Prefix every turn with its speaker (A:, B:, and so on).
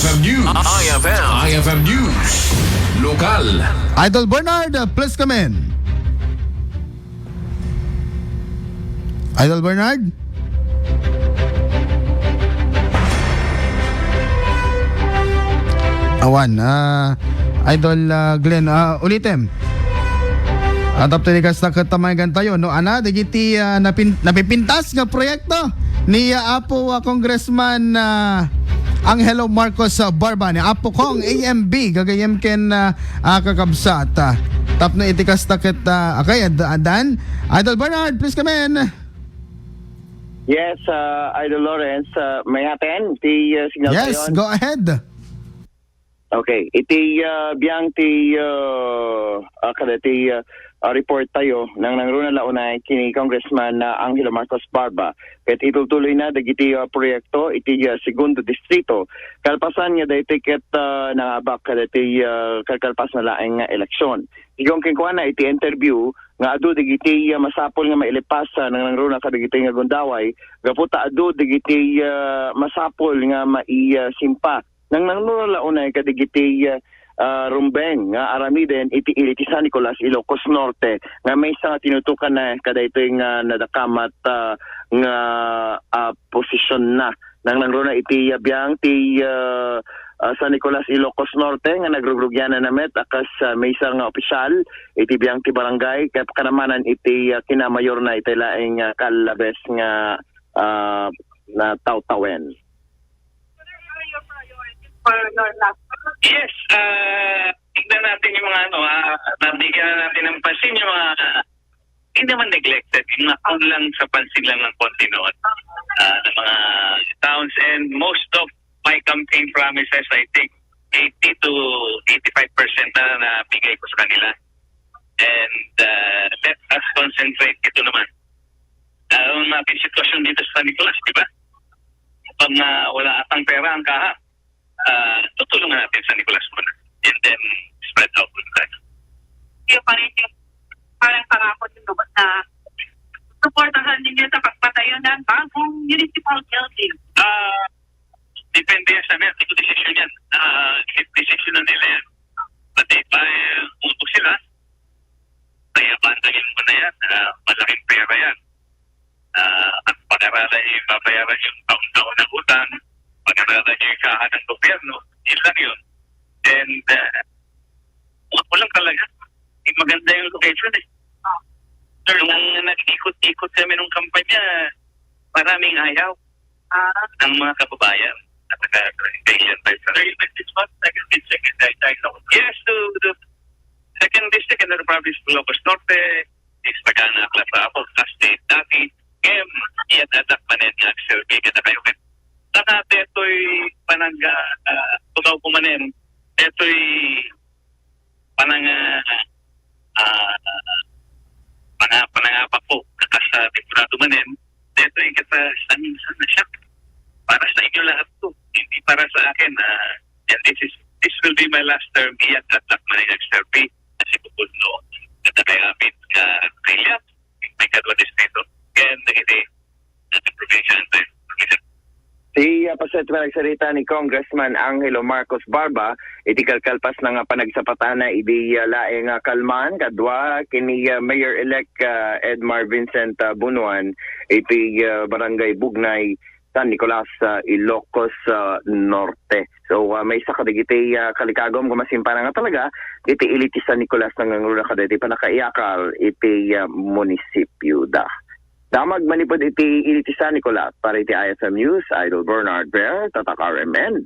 A: IFM News. IFM News. Lokal.
B: Idol Bernard, please come in. Idol Bernard? Awan, Idol Glenn, ulitin. Atap tinikas na katamayan tayo, no? Ana, digiti napipintas nga proyekto ni Apo Congressman Angelo Marcos Barba ni Apo Kong AMB gagayem ken kakabsat. Tap na itikas na okay, adan. Idol Bernard, please come in.
C: Yes, Idol Lawrence, may happen ti signal
B: Yes,
C: tayon.
B: go ahead.
C: Okay, iti biyang ti kada ti report tayo nang nangruna launay kini Congressman Angelo Marcos Barba. Ket itutuloy na dagiti proyekto iti segundo distrito. Kalpasan niya day tiket nangabak kada ti kalpas na laeng eleksyon. Igong kinkwa na iti interview nga adu digiti masapol nga mailipas nang nangruna kadagiti nga gundaway. Gaputa adu digiti masapol nga maisimpa nang nangruna launay kadigiti rumbeng nga aramiden iti iliti San Nicolas, Ilocos Norte nga may isa nga tinutukan na kada ito yung nadakamat nga posisyon na nang nangruna iti biyang ti San Nicolas, Ilocos Norte nga nagrugrugyana namet akas may isa nga opisyal iti biyang ti barangay kat kanamanan iti kinamayor na iti laeng kalabes nga na tawtawen.
D: Yes, tignan natin yung mga nabigyan natin ng pansin yung mga hindi naman neglected, yung mga lang sa pansin lang ng konti noon ng mga towns, and most of my campaign promises, I think 80 to 85% na bigay ko sa kanila. And let us concentrate ito naman. Ang natin sitwasyon dito sa San Nicolas, di ba? Pag wala atang pera ang kaha, tutulungan natin sa Nicolas muna and then spread out with that.
E: Yung parang pangako yung lubot na supportahan ninyo sa pagpatayo ng bagong municipal building.
D: Depende yan sa mga ito decision yan. Decision na nila yan. Pati pa utos sila, kaya bantayin mo na yan. Malaking pera yan. At pag-aralan yung babayaran yung taon-taon na utang, pag-aralan yung ikahan ng gobyerno, yun lang yun. And walang talaga. Maganda yung location eh. Nung nag-ikot-ikot kami ng kampanya, maraming ayaw ng mga kababayan. Yes, to the second district in the province of Ilocos Norte is pagkanaklap sa ako kasi dati iyan adak manen nga Axel K. kayo ken. Takate ito'y tugaw ko manen. Ito'y panangapak po kakasa depurado manen. Ito'y katasan na siya. Para sa inyo lahat to. Hindi para sa akin. And this will be my last term. Iyan adak manen Axel P. Kasi pupuno. Katakayapit ka kaya. May kadwa distrito. And nagiti natin provincial and provincial.
C: Si paset nagsalita ni Congressman Angelo Marcos Barba iti kalkalpas na nga panagsapatan na idi laeng kalman kadwa kini Mayor-elect Edmar Vincent Bunuan iti barangay Bugnay, San Nicolas, Ilocos Norte. So may isa kadigiti kalikagom kumasimpa na nga talaga iti iliti San Nicolas nang nguruna kaditi panakaiyakal iti munisipyo da. Damag manipod iti San Nicolas para iti IFM News, Idol Bernard Bear, Tatak RMN.